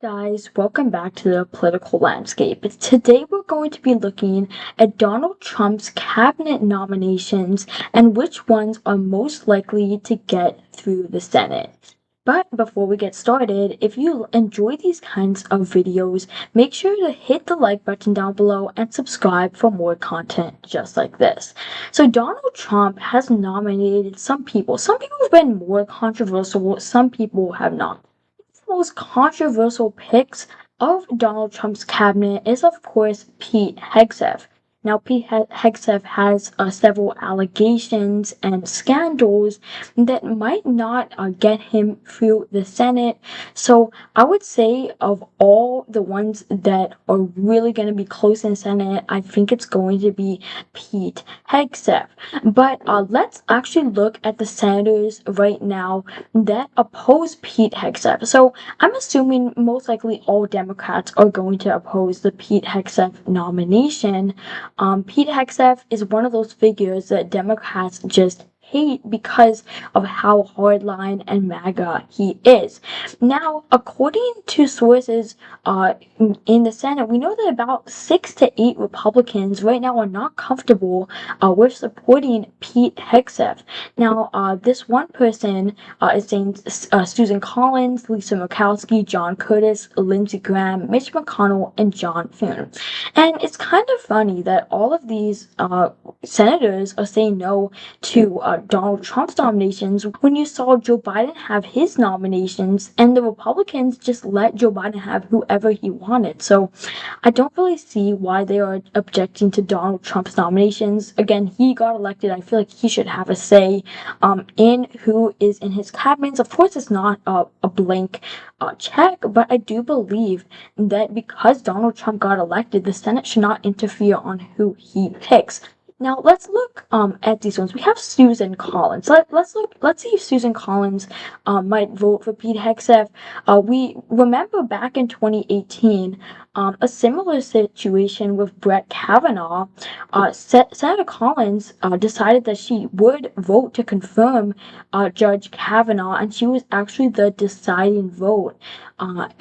Guys, welcome back to the political landscape. Today we're going to be looking at Donald Trump's cabinet nominations and which ones are most likely to get through the Senate. But before we get started, if you enjoy these kinds of videos, make sure to hit the like button down below and subscribe for more content just like this. So Donald Trump has nominated some people. Some people have been more controversial, some people have not. The most controversial picks of Donald Trump's cabinet is, of course, Pete Hegseth. Now, Pete Hegseth has several allegations and scandals that might not get him through the Senate. So, I would say of all the ones that are really going to be close in the Senate, I think it's going to be Pete Hegseth. But let's actually look at the senators right now that oppose Pete Hegseth. So, I'm assuming most likely all Democrats are going to oppose the Pete Hegseth nomination. Pete Hegseth is one of those figures that Democrats just hate because of how hardline and MAGA he is. Now, according to sources in the Senate, we know that about 6 to 8 Republicans right now are not comfortable with supporting Pete Hegseth. Now, this one person is named Susan Collins, Lisa Murkowski, John Curtis, Lindsey Graham, Mitch McConnell, and John Thune. And it's kind of funny that all of these senators are saying no to Donald Trump's nominations when you saw Joe Biden have his nominations and the Republicans just let Joe Biden have whoever he wanted. So I don't really see why they are objecting to Donald Trump's nominations. Again, he got elected. I feel like he should have a say in who is in his cabinets. Of course, it's not a blank check, but I do believe that because Donald Trump got elected, the Senate should not interfere on who he picks. Now let's look at these ones. We have Susan Collins. Let's see if Susan Collins might vote for Pete Hegseth. We remember back in 2018 a similar situation with Brett Kavanaugh. Senator Collins decided that she would vote to confirm Judge Kavanaugh, and she was actually the deciding vote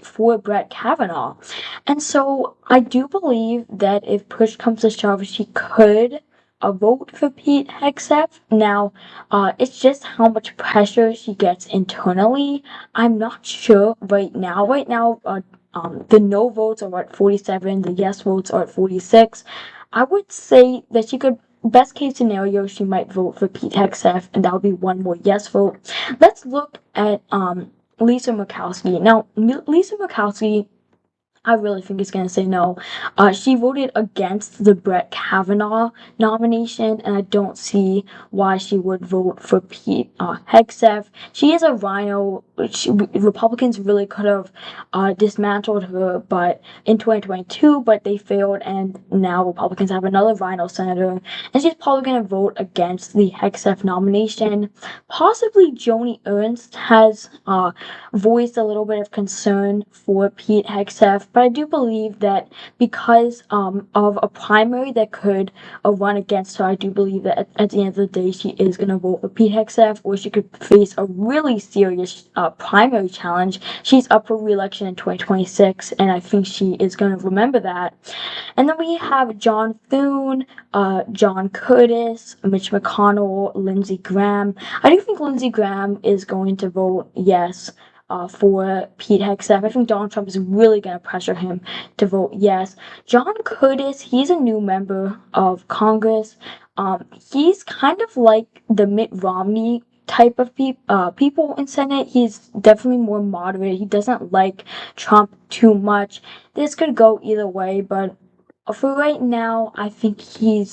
for Brett Kavanaugh. And so I do believe that if push comes to shove, she could a vote for Pete Hegseth. Now, it's just how much pressure she gets internally. I'm not sure right now. Right now, the no votes are at 47, the yes votes are at 46. I would say that she could, best case scenario, she might vote for Pete Hegseth, and that would be one more yes vote. Let's look at Lisa Murkowski. Now, Lisa Murkowski, I really think is going to say no. She voted against the Brett Kavanaugh nomination, and I don't see why she would vote for Pete Hegseth. She is a rhino. Republicans really could have dismantled her, but in 2022, but they failed, and now Republicans have another rhino senator, and she's probably going to vote against the Hegseth nomination. Possibly Joni Ernst has voiced a little bit of concern for Pete Hegseth, but I do believe that because of a primary that could run against her, I do believe that at the end of the day, she is going to vote for Pete Hegseth, or she could face a really serious primary challenge. She's up for re-election in 2026, and I think she is going to remember that. And then we have John Thune, John Curtis, Mitch McConnell, Lindsey Graham. I do think Lindsey Graham is going to vote yes for Pete Hegseth. I think Donald Trump is really going to pressure him to vote yes. John Curtis, he's a new member of Congress. He's kind of like the Mitt Romney type of people in Senate. He's definitely more moderate. He doesn't like Trump too much. This could go either way, but for right now, I think he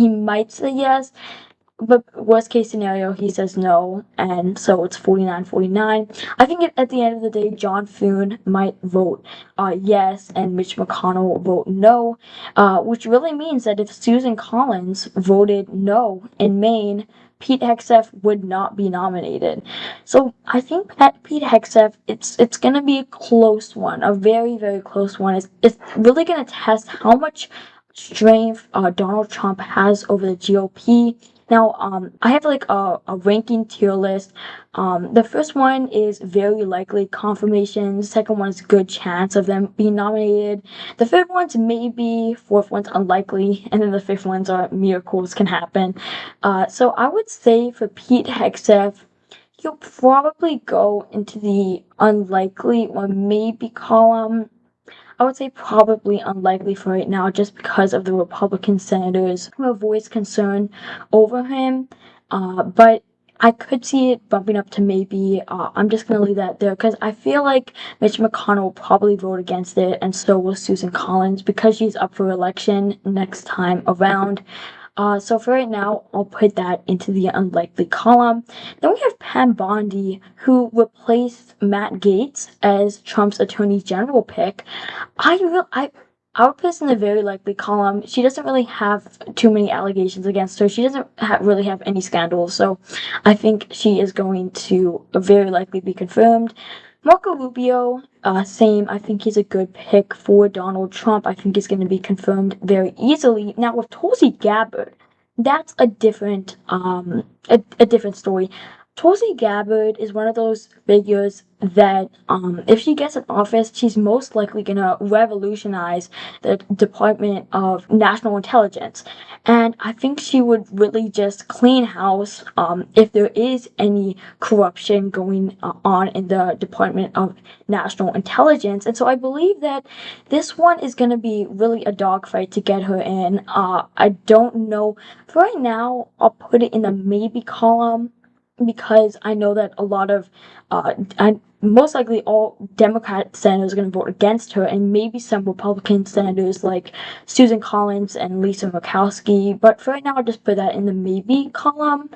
might say yes. But worst case scenario, he says no, and so it's 49-49. I think at the end of the day, John Thune might vote yes, and Mitch McConnell will vote no, which really means that if Susan Collins voted no in Maine, Pete Hegseth would not be nominated. So I think Pete Hegseth, it's gonna be a close one, a very, very close one. It's really gonna test how much strength Donald Trump has over the GOP. Now, I have like a ranking tier list. The first one is very likely confirmation. The second one is good chance of them being nominated. The third one's maybe. Fourth one's unlikely, and then the fifth ones are miracles can happen. So I would say for Pete Hegseth, he'll probably go into the unlikely or maybe column. I would say probably unlikely for right now just because of the Republican senators who have voiced concern over him. But I could see it bumping up to maybe. I'm just going to leave that there because I feel like Mitch McConnell will probably vote against it, and so will Susan Collins because she's up for election next time around. So for right now, I'll put that into the unlikely column. Then we have Pam Bondi, who replaced Matt Gaetz as Trump's attorney general pick. I would put this in the very likely column. She doesn't really have too many allegations against her. She doesn't really have any scandals, so I think she is going to very likely be confirmed. Marco Rubio, same. I think he's a good pick for Donald Trump. I think he's going to be confirmed very easily. Now with Tulsi Gabbard, that's a different a different story. Tulsi Gabbard is one of those figures that, if she gets in office, she's most likely gonna revolutionize the Department of National Intelligence. And I think she would really just clean house, if there is any corruption going on in the Department of National Intelligence. And so I believe that this one is gonna be really a dogfight to get her in. I don't know. For right now, I'll put it in the maybe column because I know that a lot of, most likely all Democrat senators are going to vote against her, and maybe some Republican senators like Susan Collins and Lisa Murkowski. But for right now, I'll just put that in the maybe column.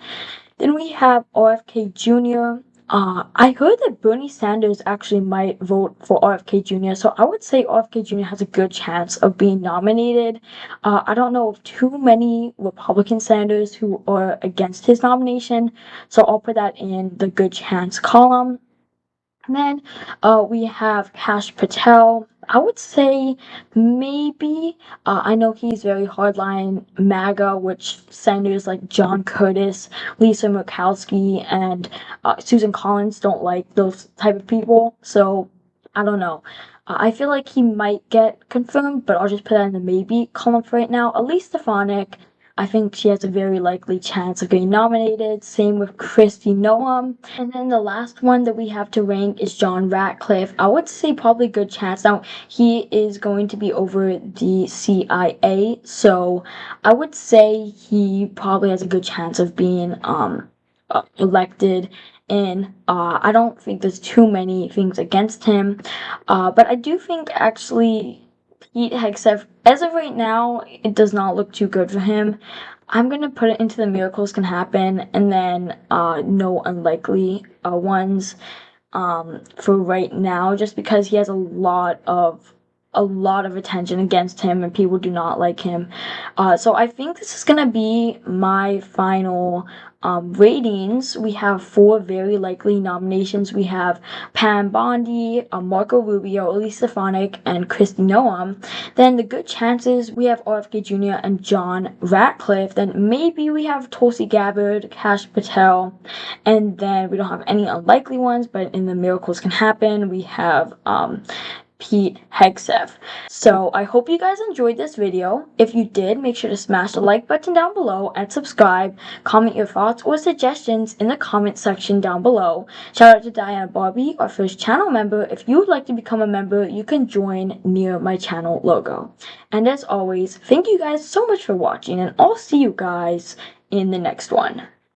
Then we have RFK Jr. I heard that Bernie Sanders actually might vote for RFK Jr., so I would say RFK Jr. has a good chance of being nominated. I don't know of too many Republican senators who are against his nomination, so I'll put that in the good chance column. And then we have Kash Patel. I would say maybe. I know he's very hardline MAGA, which senators like John Curtis, Lisa Murkowski, and Susan Collins don't like those type of people. So I don't know. I feel like he might get confirmed, but I'll just put that in the maybe column for right now. Elise Stefanik, I think she has a very likely chance of getting nominated. Same with Kristi Noem. And then the last one that we have to rank is John Ratcliffe. I would say probably good chance. Now, he is going to be over the CIA, so I would say he probably has a good chance of being elected. And I don't think there's too many things against him. But I do think actually Pete Hegseth, as of right now, it does not look too good for him. I'm gonna put it into the miracles can happen, and then no unlikely ones for right now, just because he has a lot of attention against him and people do not like him. So I think this is gonna be my final ratings. We have 4 very likely nominations. We have Pam Bondi, Marco Rubio, Elise Stefanik, and Kristi Noem. Then the good chances, we have RFK Jr. and John Ratcliffe. Then maybe we have Tulsi Gabbard, Kash Patel, and then we don't have any unlikely ones, but in the miracles can happen, we have Pete Hegseth. So I hope you guys enjoyed this video. If you did, make sure to smash the like button down below and subscribe. Comment your thoughts or suggestions in the comment section down below. Shout out to Diana Barbie, our first channel member. If you would like to become a member, you can join near my channel logo. And as always, thank you guys so much for watching, and I'll see you guys in the next one.